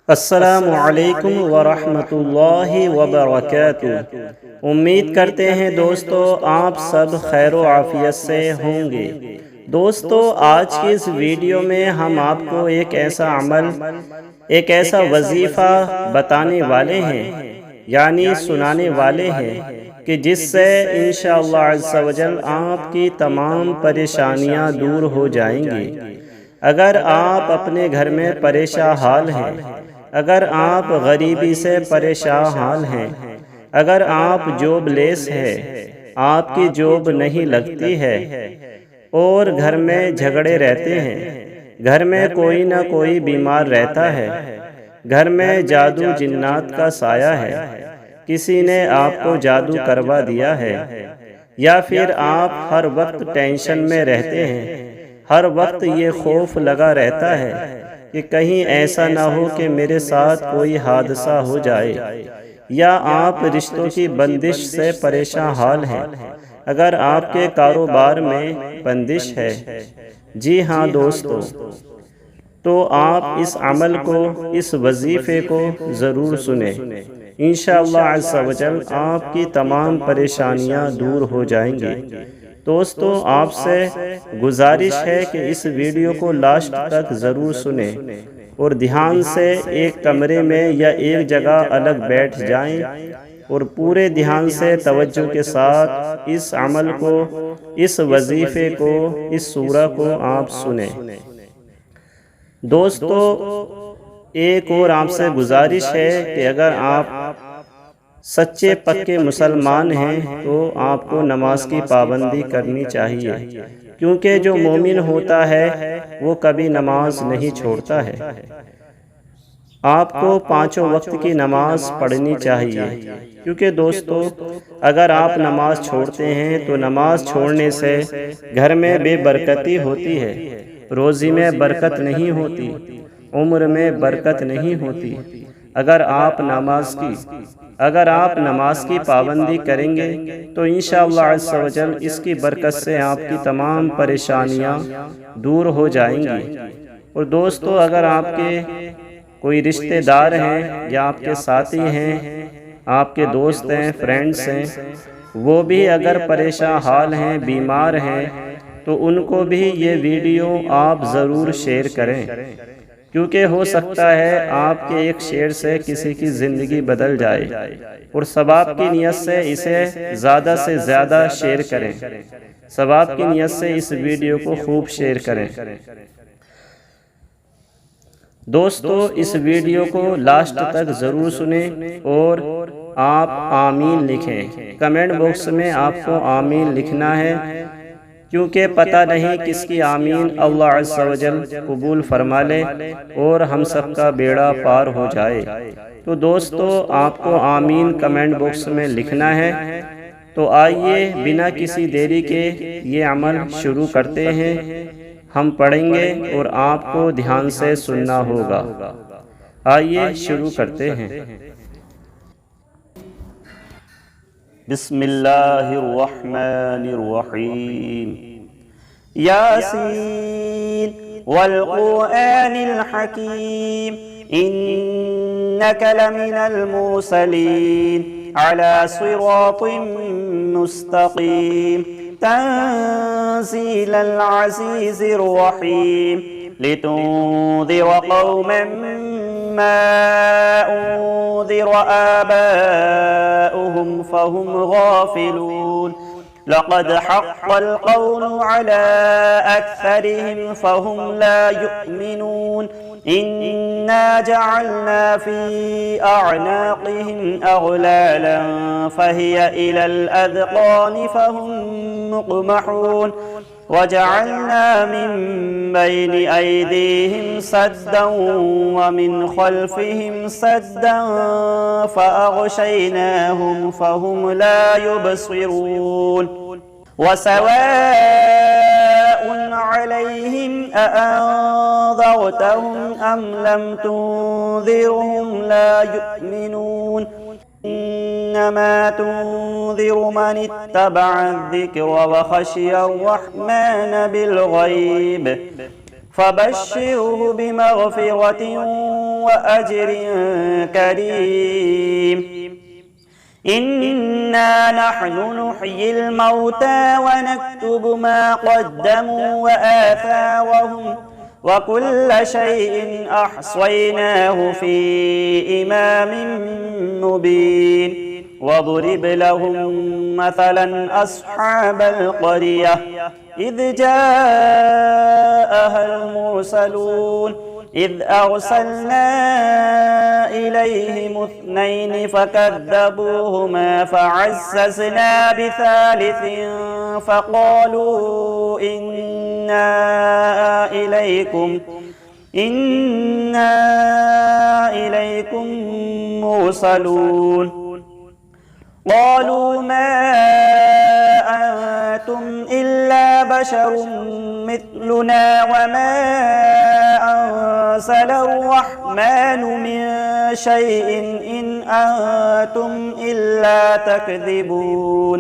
السلام علیکم ورحمۃ اللہ وبرکاتہ۔ امید کرتے ہیں دوستو آپ سب خیر و عافیت سے ہوں گے۔ دوستو آج کی اس ویڈیو میں ہم آپ کو ایک ایسا عمل، ایک ایسا وظیفہ بتانے والے ہیں، یعنی سنانے والے ہیں کہ جس سے انشاءاللہ عز و جل آپ کی تمام پریشانیاں دور ہو جائیں گی۔ اگر آپ اپنے گھر میں پریشان حال ہیں، اگر آپ غریبی سے پریشان حال ہیں، اگر آپ جاب لیس ہیں، آپ کی جاب نہیں لگتی ہے اور گھر میں جھگڑے رہتے ہیں، گھر میں کوئی نہ کوئی بیمار رہتا ہے، گھر میں جادو جنات کا سایہ ہے، کسی نے آپ کو جادو کروا دیا ہے، یا پھر آپ ہر وقت ٹینشن میں رہتے ہیں، ہر وقت یہ خوف لگا رہتا ہے کہ کہیں ایسا نہ ہو کہ میرے ساتھ کوئی حادثہ ہو جائے، یا آپ رشتوں کی بندش سے پریشان حال ہیں، اگر آپ کے کاروبار میں بندش ہے، جی ہاں دوستو، تو آپ اس عمل کو، اس وظیفے کو ضرور سنیں۔ انشاءاللہ عز و جل آپ کی تمام پریشانیاں دور ہو جائیں گی۔ دوستو آپ سے گزارش ہے کہ اس ویڈیو کو لاسٹ تک ضرور سنیں اور دھیان سے ایک کمرے میں یا ایک جگہ الگ بیٹھ جائیں اور پورے دھیان سے توجہ کے ساتھ اس عمل کو، اس وظیفے کو، اس سورہ کو آپ سنیں۔ دوستو ایک اور آپ سے گزارش ہے کہ اگر آپ سچے پکے مسلمان ہیں تو آپ کو نماز کی پابندی کرنی چاہیے، کیونکہ جو مومن ہوتا ہے وہ کبھی نماز نہیں چھوڑتا ہے۔ آپ کو پانچوں وقت کی نماز پڑھنی چاہیے، کیونکہ دوستو اگر آپ نماز چھوڑتے ہیں تو نماز چھوڑنے سے گھر میں بے برکتی ہوتی ہے، روزی میں برکت نہیں ہوتی، عمر میں برکت نہیں ہوتی۔ اگر آپ نماز کی پابندی کریں گے تو انشاءاللہ عز و جل اس کی برکت سے آپ کی تمام پریشانیاں دور ہو جائیں گی۔ اور دوستو اگر آپ کے کوئی رشتہ دار ہیں یا آپ کے ساتھی ہیں، آپ کے دوست ہیں، فرینڈز ہیں، وہ بھی اگر پریشان حال ہیں، بیمار ہیں، تو ان کو بھی یہ ویڈیو آپ ضرور شیئر کریں، کیونکہ ہو سکتا ہے آپ کے ایک شیئر سے کسی کی زندگی بدل جائے، اور ثواب کی نیت سے اسے زیادہ سے زیادہ شیئر کریں، ثواب کی نیت سے اس ویڈیو کو خوب شیئر کریں۔ دوستو اس ویڈیو کو لاسٹ تک ضرور سنیں اور آپ آمین لکھیں۔ کمنٹ باکس میں آپ کو آمین لکھنا ہے، کیونکہ پتہ نہیں کس کی آمین اللہ عز و جل قبول فرما لے اور ہم سب کا بیڑا پار ہو جائے۔ تو دوستو آپ کو آمین کمنٹ باکس میں لکھنا ہے۔ تو آئیے بنا کسی دیری کے یہ عمل شروع کرتے ہیں۔ ہم پڑھیں گے اور آپ کو دھیان سے سننا ہوگا۔ آئیے شروع کرتے ہیں۔ بسم اللہ الرحمن الرحیم۔ یاسین والقرآن الحکیم انک لمن المرسلین علی صراط مستقیم تنزیل العزیز الرحیم لتنذر قوما ما انذر آباؤهم فهم غافلون لقد حق القول على أكثرهم فهم لا يؤمنون إنا جعلنا في أعناقهم أغلالا فهي إلى الأذقان فهم مقمحون وجعلنا من بين أيديهم سدا ومن خلفهم سدا فأغشيناهم فهم لا يبصرون وسواء عليهم أأنذرتهم أم لم تنذرهم لا يؤمنون إنما تنذر من اتبع الذكر وخشي الرحمن بالغيب فبشره بمغفرة وأجر كريم. إنا نحن نحيي الموتى ونكتب ما قدموا وآثارهم وكل شيء أحصيناه في إمام مبين. واضرب لهم مثلا أصحاب القرية إذ جاءها المرسلون إذ أرسلنا إليهم اثنين فكذبوهما فعززنا بثالث فقالوا إنا إليكم مرسلون. قالوا ما أنتم إلا بشر مثلنا وما أنزل الرحمن من شيء إن أنتم إلا تكذبون.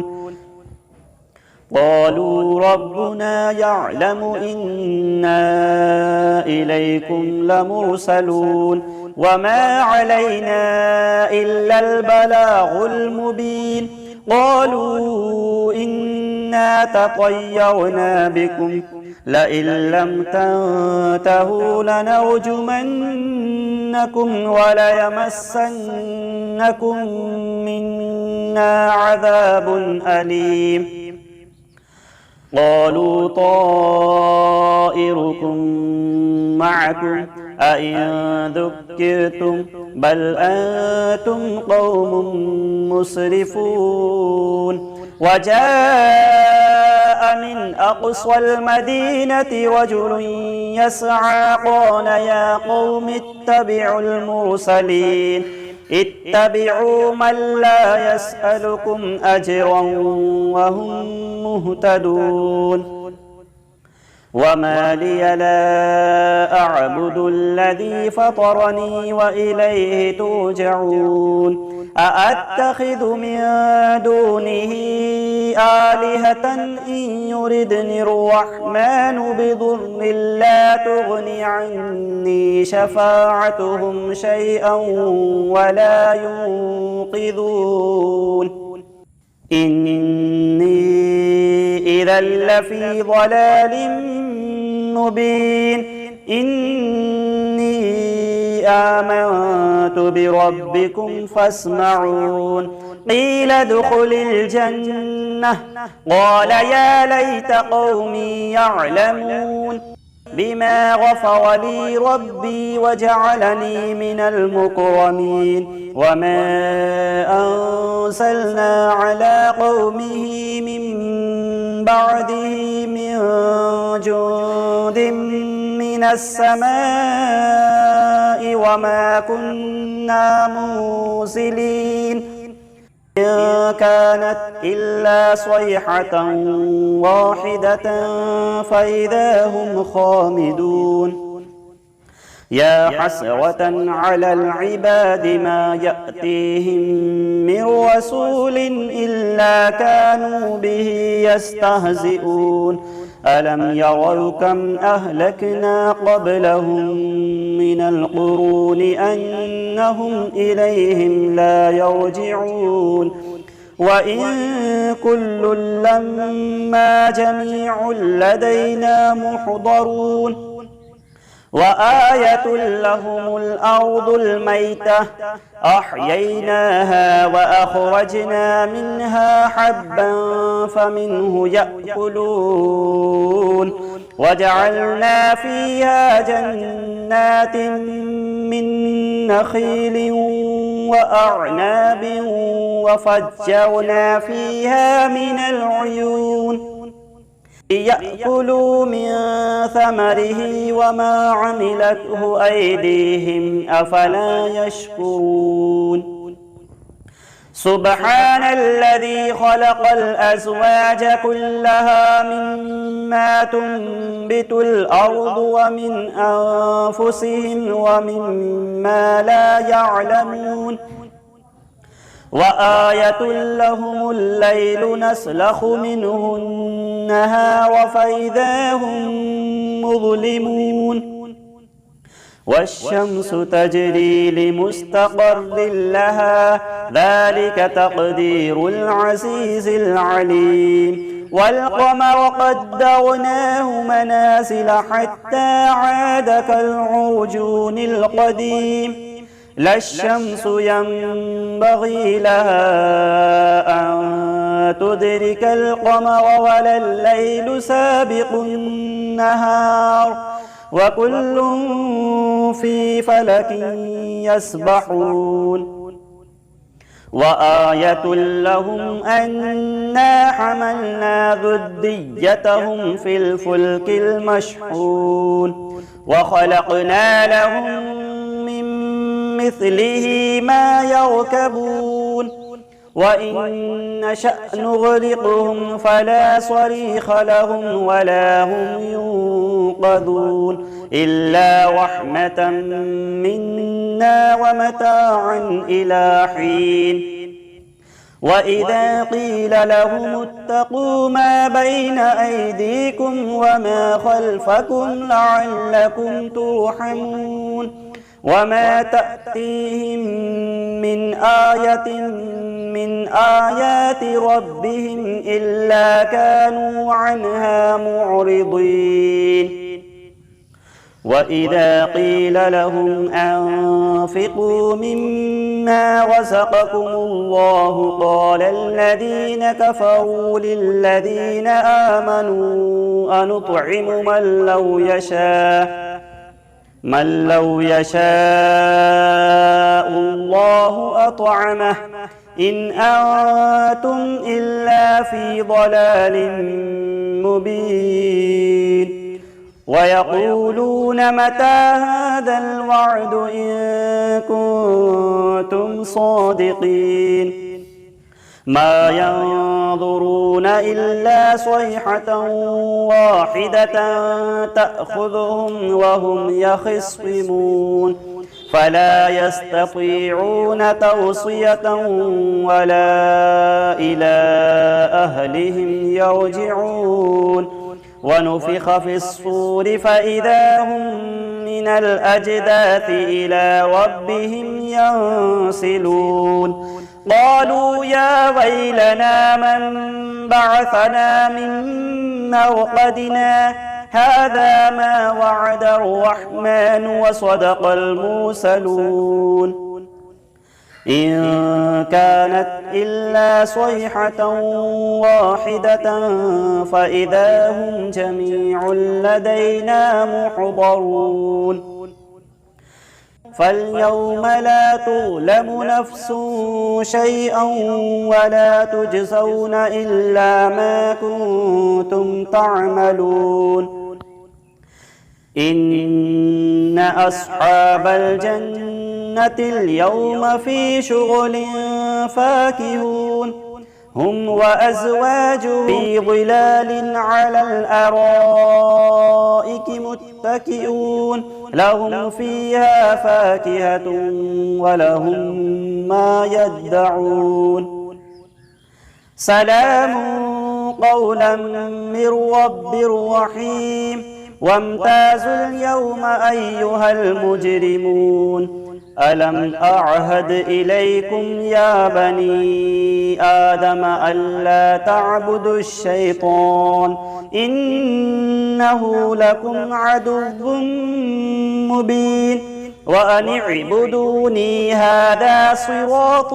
قالوا ربنا يعلم إنا إليكم لمرسلون وما علينا إلا البلاغ المبين. قالوا إنا تطيرنا بكم لئن لم تنتهوا لنرجمنكم وليمسنكم منا عذاب أليم. قالوا طائركم معكم أئن ذكرتم بل أنتم قوم مسرفون. وجاء من أقصى المدينة رجل يسعى قال يا قوم اتبعوا المرسلين اتبعوا من لا يسألكم أجرا وهم مهتدون. وما لي لا أعبد الذي فطرني وإليه ترجعون. أأتخذ من دونه آلهة إن يردني الرحمن بضر لا تغن عني شفاعتهم شيئا ولا ينقذون. إني إذا لفي ضلال مبين. إني آمنت بربكم فاسمعون. قيل ادخل الجنة قال يا ليت قومي يعلمون بما غفر لي ربي وجعلني من المكرمين. وما أنزلنا على قومه من بعده من جند من السماء وما كنا منزلين. إن كانت إلا صيحة واحدة فإذا هم خامدون. يا حسرة على العباد ما يأتيهم من رسول إلا كانوا به يستهزئون. ألم يروا كم أهلكنا قبلهم من القرون أنهم إليهم لا يرجعون. وإن كل لما جميع لدينا محضرون. وآية لهم الأرض الميتة أحييناها وأخرجنا منها حبا فمنه يأكلون. وجعلنا فيها جنات من نخيل وأعناب وفجرنا فيها من العيون ليأكلوا من ثمره وما عملته أيديهم أفلا يشكرون. سبحان الذي خلق الأزواج كلها مما تنبت الأرض ومن أنفسهم ومما لا يعلمون. وآية لهم الليل نسلخ منه النهار فإذا هم مظلمون والشمس تجري لمستقر لها ذلك تقدير العزيز العليم والقمر قدرناه منازل حتى عاد كالعرجون القديم لا الشمس ينبغي لها أن تدرك القمر ولا الليل سابق النهار وكل في فلك يسبحون وآية لهم أنا حملنا ذريتهم في الفلك المشحون وخلقنا لهم من مثله ما يركبون وإن نشأ نغرقهم فلا صريخ لهم ولا هم ينقذون إلا رحمة منا ومتاعا إلى حين وإذا قيل لهم اتقوا ما بين أيديكم وما خلفكم لعلكم ترحمون وما تأتيهم من آية من آيات ربهم إلا كانوا عنها معرضين وإذا قيل لهم أنفقوا مما رزقكم الله قال الذين كفروا للذين آمنوا أنطعم من لو يشاء الله أطعمه إن أنتم إلا في ضلال مبين ويقولون متى هذا الوعد إن كنتم صادقين ما ينظرون إلا صيحة واحدة تأخذهم وهم يخصمون فلا يستطيعون توصية ولا إلى أهلهم يرجعون ونفخ في الصور فإذا هم من الأجداث إلى ربهم ينسلون قالوا يا ويلنا من بعثنا من مرقدنا هذا ما وعد الرحمن وصدق المرسلون إن كانت إلا صيحة واحدة فإذا هم جميع لدينا محضرون فاليوم لا تظلم نفس شيئا ولا تجزون إلا ما كنتم تعملون إن أصحاب الجنة اليوم في شغل فاكهون هم وأزواجهم في ظلال على الأرائك متكئون لهم فيها فاكهة ولهم ما يدعون سلام قولا من رب رحيم وامتازوا اليوم أيها المجرمون ألم أعهد إليكم يا بني آدم ألا تعبدوا الشيطان إنه لكم عدو مبين وأن اعبدوني هذا صراط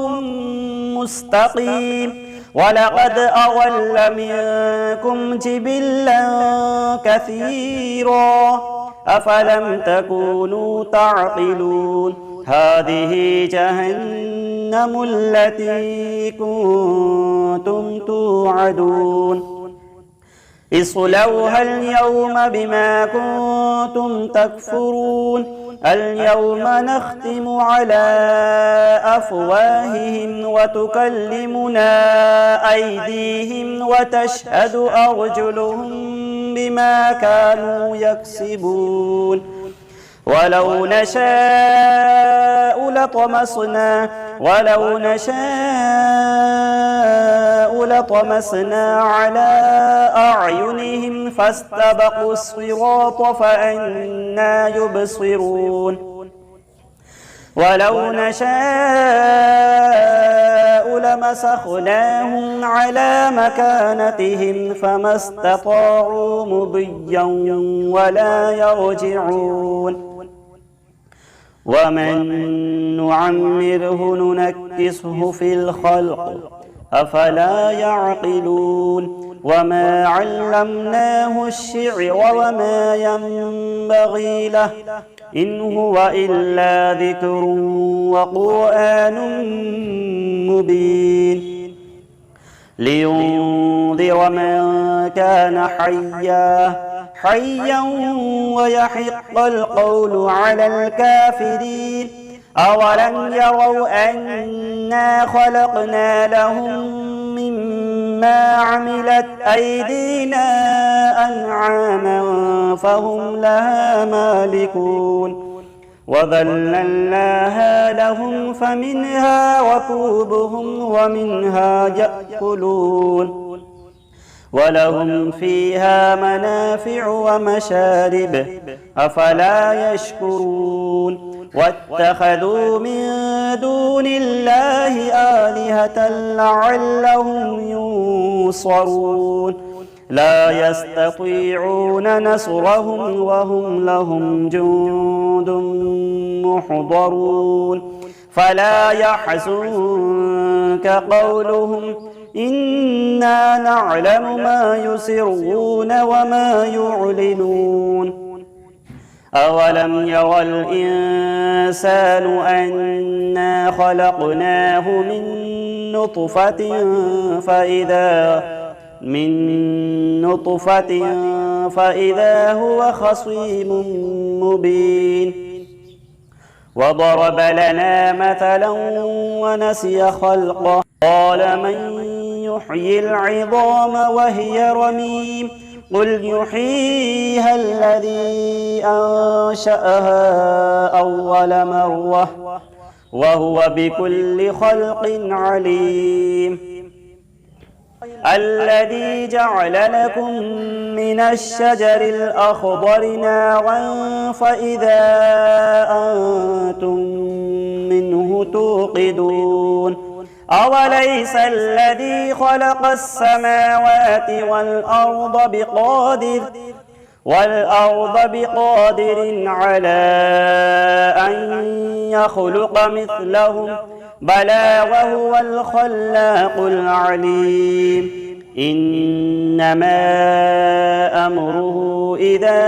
مستقيم ولقد أضل منكم جبلا كثيرا أفلم تكونوا تعقلون هذه جهنم التي كنتم توعدون اصلوها اليوم بما كنتم تكفرون اليوم نختم على أفواههم وتكلمنا أيديهم وتشهد أرجلهم بما كانوا يكسبون ولو نشاء لطمسنا على أعينهم فاستبقوا الصراط فأنى يبصرون ولو نشاء لمسخناهم على مكانتهم فما استطاعوا مضيا ولا يرجعون ومن نعمره ننكسه في الخلق أفلا يعقلون وما علمناه الشعر وما ينبغي له إن هو إلا ذكر وقرآن مبين لينذر من كان حيا ويحق القول على الكافرين أولم يروا أنا خلقنا لهم مما عملت أيدينا أنعاما فهم لها مالكون وذللناها لهم فمنها ركوبهم ومنها يأكلون ولهم فيها منافع ومشارب أفلا يشكرون واتخذوا من دون الله آلهة لعلهم ينصرون لا يستطيعون نصرهم وهم لهم جند محضرون فلا يحزنك قولهم إنا نعلم ما يسرون وما يعلنون أولم يرى الإنسان أنا خلقناه من نطفة فإذا هو خصيم مبين وضرب لنا مثلا ونسي خلقه قال من يحيي العظام وهي رميم قل يحييها الذي أنشأها أول مرة وهو بكل خلق عليم الذي جعل لكم من الشجر الأخضر نارا فإذا أنتم منه توقدون أوليس الذي خلق السماوات والأرض بقادر على أن يخلق مثلهم بلى وهو الخلاق العليم إنما أمره إذا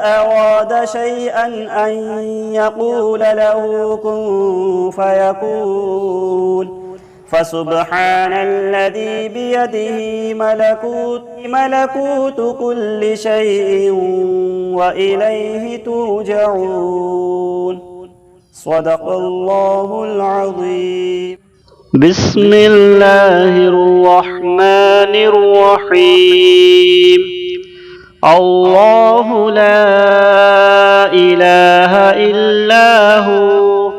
أراد شيئا أن يقول له كن فيكون فسبحان الذي بيده ملكوت كل شيء وإليه ترجعون صدق الله العظيم. بسم الله الرحمن الرحيم. الله لا إله إلا هو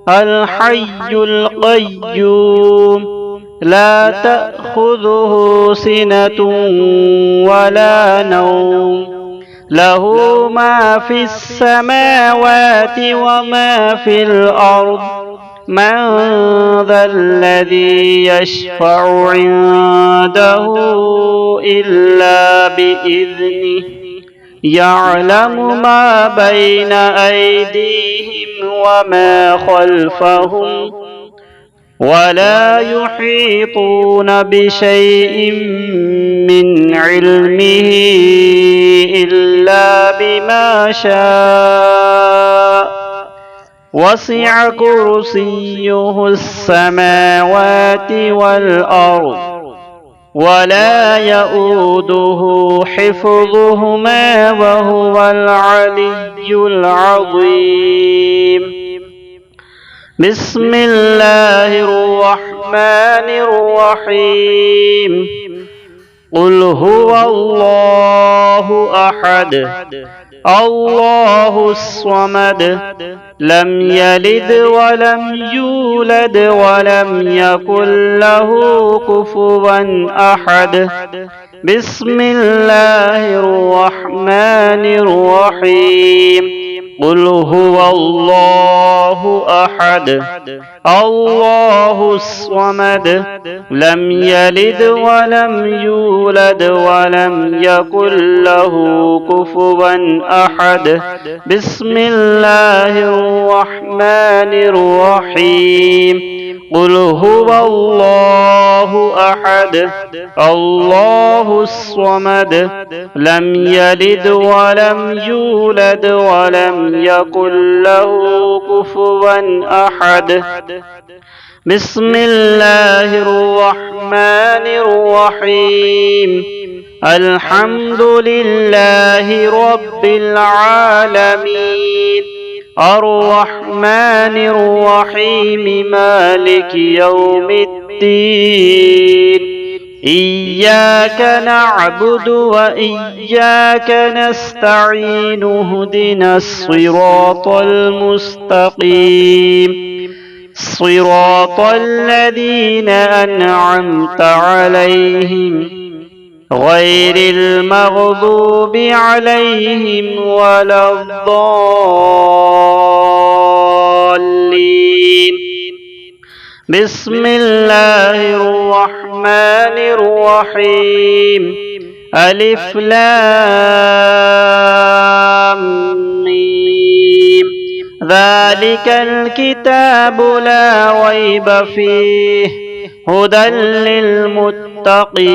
الحي القيوم لا تأخذه سنة ولا نوم له ما في السماوات وما في الأرض من ذا الذي يشفع عنده إلا بإذنه يعلم ما بين أيديهم وما خلفهم ولا يحيطون بشيء من علمه إلا بما شاء وسع كرسيه السماوات والأرض ولا يؤوده حفظهما وهو العلي العظيم. بسم الله الرحمن الرحيم. قل هو الله أحد الله الصمد لم يلد ولم يولد ولم يكن له كفوا أحد بسم الله الرحمن الرحيم قل هو الله أحد الله الصمد لم يلد ولم يولد ولم يكن له كفوا أحد بسم الله الرحمن الرحيم قل هو الله أحد الله الصمد لم يلد ولم يولد ولم يكن له كفوا أحد بسم الله الرحمن الرحيم الحمد لله رب العالمين الرحمن الرحيم مالك يوم الدين إياك نعبد وإياك نستعين اهدنا الصراط المستقيم صراط الذين أنعمت عليهم غير المغضوب عليهم ولا الضالين بسم الله الرحمن الرحيم ألف لام ميم ذلك الكتاب لا ريب فيه هدى للمتقين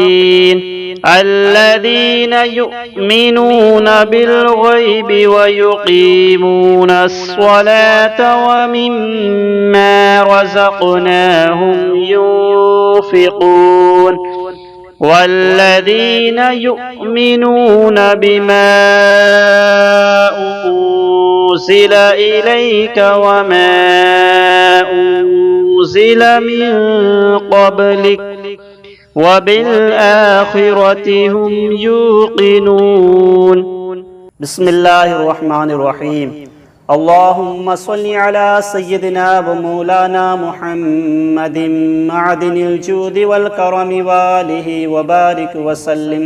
الذين يؤمنون بالغيب ويقيمون الصلاة ومما رزقناهم ينفقون والذين يؤمنون بما أنزل إليك وما أنزل من قبلك وبالآخرة هم يوقنون بسم الله الرحمن الرحيم اللهم صل على سيدنا ومولانا محمد معدن الجود والكرم وآله وبارك وسلم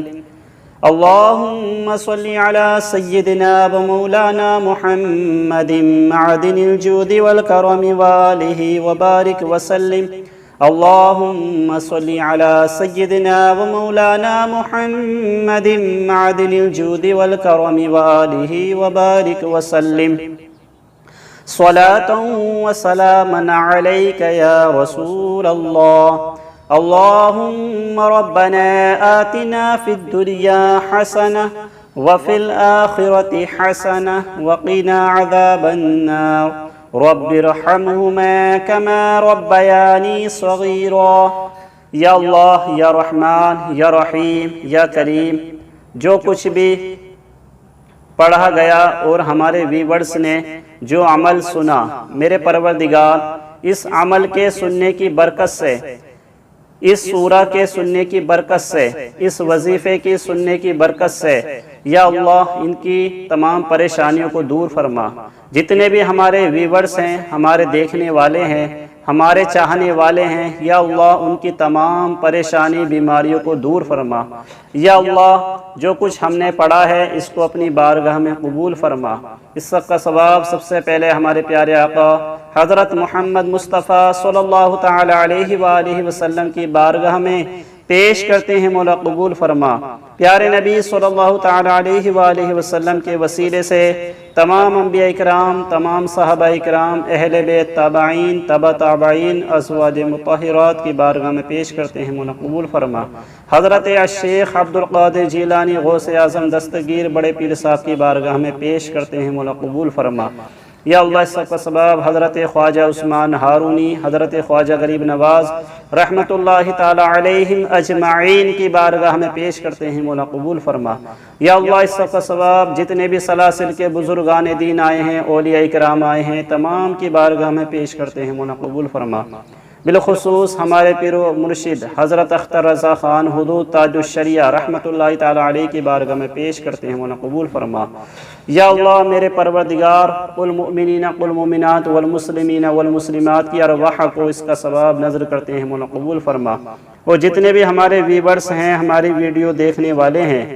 اللهم صل على سيدنا ومولانا محمد معدن الجود والكرم وآله وبارك وسلم اللهم صل على سيدنا ومولانا محمد معدن الجود والكرم وآله وبارك وسلم صلاة وسلاما عليك يا رسول الله اللهم ربنا آتنا في الدنيا حسنة وفي الآخرة حسنة وقنا عذاب النار رب ارحمهما كما ربياني صغيرا یا اللہ یا رحمان یا رحیم یا کریم، جو کچھ بھی پڑھا گیا اور ہمارے ویورز نے جو عمل سنا، میرے پروردگار اس عمل کے سننے کی برکت سے، اس سورہ کے سننے کی برکت سے، اس وظیفے کی سننے کی برکت سے یا اللہ ان کی تمام پریشانیوں کو دور فرما۔ جتنے بھی ہمارے ویورز ہیں، ہمارے دیکھنے والے ہیں، ہمارے چاہنے والے ہیں، یا اللہ ان کی تمام پریشانی بیماریوں کو دور فرما۔ یا اللہ جو کچھ ہم نے پڑھا ہے اس کو اپنی بارگاہ میں قبول فرما۔ اس سب کا ثواب سب سے پہلے ہمارے پیارے آقا حضرت محمد مصطفیٰ صلی اللہ تعالی علیہ وآلہ وسلم کی بارگاہ میں پیش کرتے ہیں، مولا قبول فرما۔ پیارے نبی صلی اللہ تعالی علیہ وآلہ وسلم کے وسیلے سے تمام انبیاء اکرام، تمام صحابہ اکرام، اہل بیت، تابعین، تبع تابعین، ازواج مطہرات کی بارگاہ میں پیش کرتے ہیں، مولا قبول فرما۔ حضرت الشیخ عبدالقادر جیلانی غوث اعظم دستگیر بڑے پیر صاحب کی بارگاہ میں پیش کرتے ہیں، مولا قبول فرما۔ یا اللہ اس سب کا سبب حضرت خواجہ عثمان ہارونی، حضرت خواجہ غریب نواز رحمت اللہ تعالی علیہم اجمعین کی بارگاہ میں پیش کرتے ہیں، مولا قبول فرما۔ یا اللہ اس سب کا سبب جتنے بھی سلاسل کے بزرگان دین آئے ہیں، اولیاء کرام آئے ہیں، تمام کی بارگاہ میں پیش کرتے ہیں، مولا قبول فرما۔ بالخصوص ہمارے پیر و مرشد حضرت اختر رضا خان حدود تاج الشریعہ رحمۃ اللہ تعالی علیہ کی بارگاہ میں پیش کرتے ہیں، مولا قبول فرما۔ یا اللہ میرے پروردگار، قل مؤمنین قل مومنات والمسلمین والمسلمات کی ارواح کو اس کا ثواب نظر کرتے ہیں، مولا قبول فرما۔ اور جتنے بھی ہمارے ویورز ہیں، ہماری ویڈیو دیکھنے والے ہیں،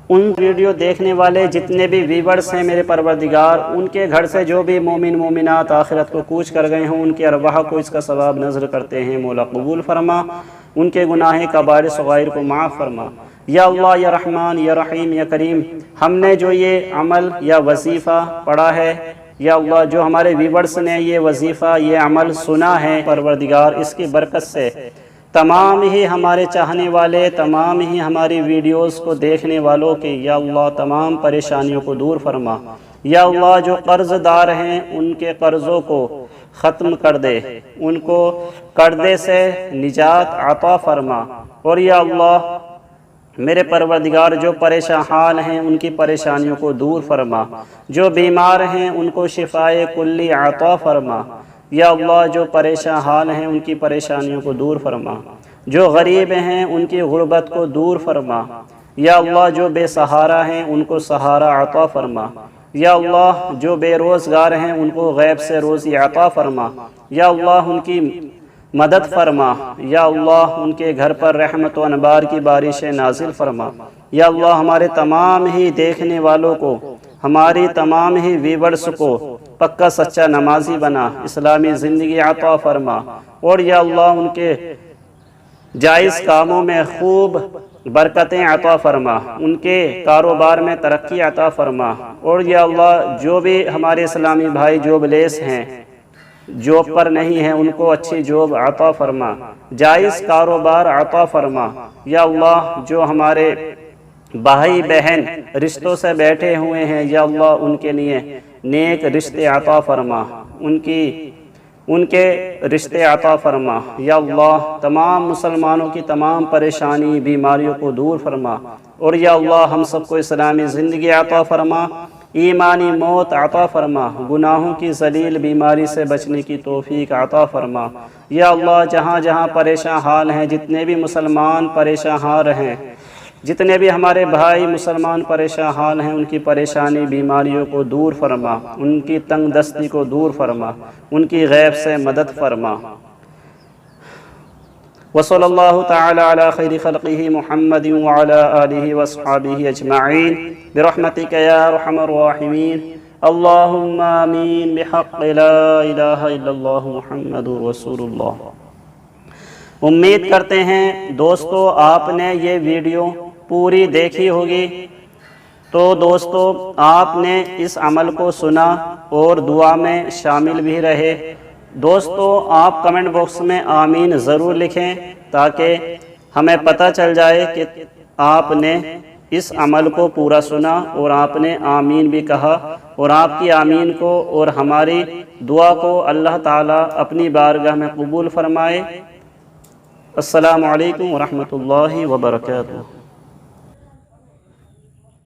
ان ویڈیو دیکھنے والے جتنے بھی ویورز ہیں میرے پروردگار، ان کے گھر سے جو بھی مومن مومنات آخرت کو کوچ کر گئے ہوں، ان کے ارواح کو اس کا ثواب نظر کرتے ہیں، مولا قبول فرما۔ ان کے گناہ کبائر صغائر کو معاف فرما۔ یا اللہ یا رحمان یا رحیم یا کریم، ہم نے جو یہ عمل یا وظیفہ پڑھا ہے، یا اللہ جو ہمارے ویورز نے یہ وظیفہ یہ عمل سنا ہے پروردگار، اس کی برکت سے تمام ہی ہمارے چاہنے والے، تمام ہی ہماری ویڈیوز کو دیکھنے والوں کے یا اللہ تمام پریشانیوں کو دور فرما۔ یا اللہ جو قرض دار ہیں ان کے قرضوں کو ختم کر دے، ان کو قرضے سے نجات عطا فرما۔ اور یا اللہ میرے پروردگار جو پریشان حال ہیں ان کی پریشانیوں کو دور فرما، جو بیمار ہیں ان کو شفائے کلی عطا فرما۔ یا اللہ جو پریشان حال ہیں ان کی پریشانیوں کو دور فرما، جو غریب ہیں ان کی غربت کو دور فرما۔ یا اللہ جو بے سہارا ہیں ان کو سہارا عطا فرما۔ یا اللہ جو بے روزگار ہیں ان کو غیب سے روزی عطا فرما۔ یا اللہ ان کی مدد فرما۔ یا اللہ ان کے گھر پر رحمت و انبار کی بارشیں نازل فرما۔ یا اللہ ہمارے تمام ہی دیکھنے والوں کو، ہماری تمام ہی ویورز کو پکا سچا نمازی بنا، اسلامی زندگی عطا فرما۔ اور یا اللہ ان کے جائز کاموں میں خوب برکتیں عطا فرما، ان کے کاروبار میں ترقی عطا فرما۔ اور یا اللہ جو بھی ہمارے اسلامی بھائی جوب لیس ہیں، جوب پر نہیں ہیں، ان کو اچھی جوب عطا فرما، جائز کاروبار عطا فرما۔ یا اللہ جو ہمارے بھائی بہن رشتوں سے بیٹھے ہوئے ہیں، یا اللہ ان کے لیے نیک رشتے عطا فرما، ان کے رشتے عطا فرما۔ یا اللہ تمام مسلمانوں کی تمام پریشانی بیماریوں کو دور فرما۔ اور یا اللہ ہم سب کو اسلامی زندگی عطا فرما، ایمانی موت عطا فرما، گناہوں کی ذلیل بیماری سے بچنے کی توفیق عطا فرما۔ یا اللہ جہاں جہاں پریشان حال ہیں، جتنے بھی مسلمان پریشان حال ہیں، جتنے بھی ہمارے بھائی مسلمان پریشان حال ہیں، ان کی پریشانی بیماریوں کو دور فرما، ان کی تنگ دستی کو دور فرما، ان کی غیب سے مدد فرما۔ وصلی اللہ تعالی علی خیر خلقہ محمد وعلی آلہ واصحابہ اجمعین برحمتک یا ارحم الراحمین۔ اللہم آمین بحق لا الہ الا اللہ محمد رسول اللہ۔ امید کرتے ہیں دوستو آپ نے یہ ویڈیو پوری دیکھی ہوگی، تو دوستو آپ نے اس عمل کو سنا اور دعا میں شامل بھی رہے۔ دوستو آپ کمنٹ باکس میں آمین ضرور لکھیں تاکہ ہمیں پتہ چل جائے کہ آپ نے اس عمل کو پورا سنا اور آپ نے آمین بھی کہا، اور آپ کی آمین کو اور ہماری دعا کو اللہ تعالیٰ اپنی بارگاہ میں قبول فرمائے۔ السلام علیکم ورحمۃ اللہ وبرکاتہ۔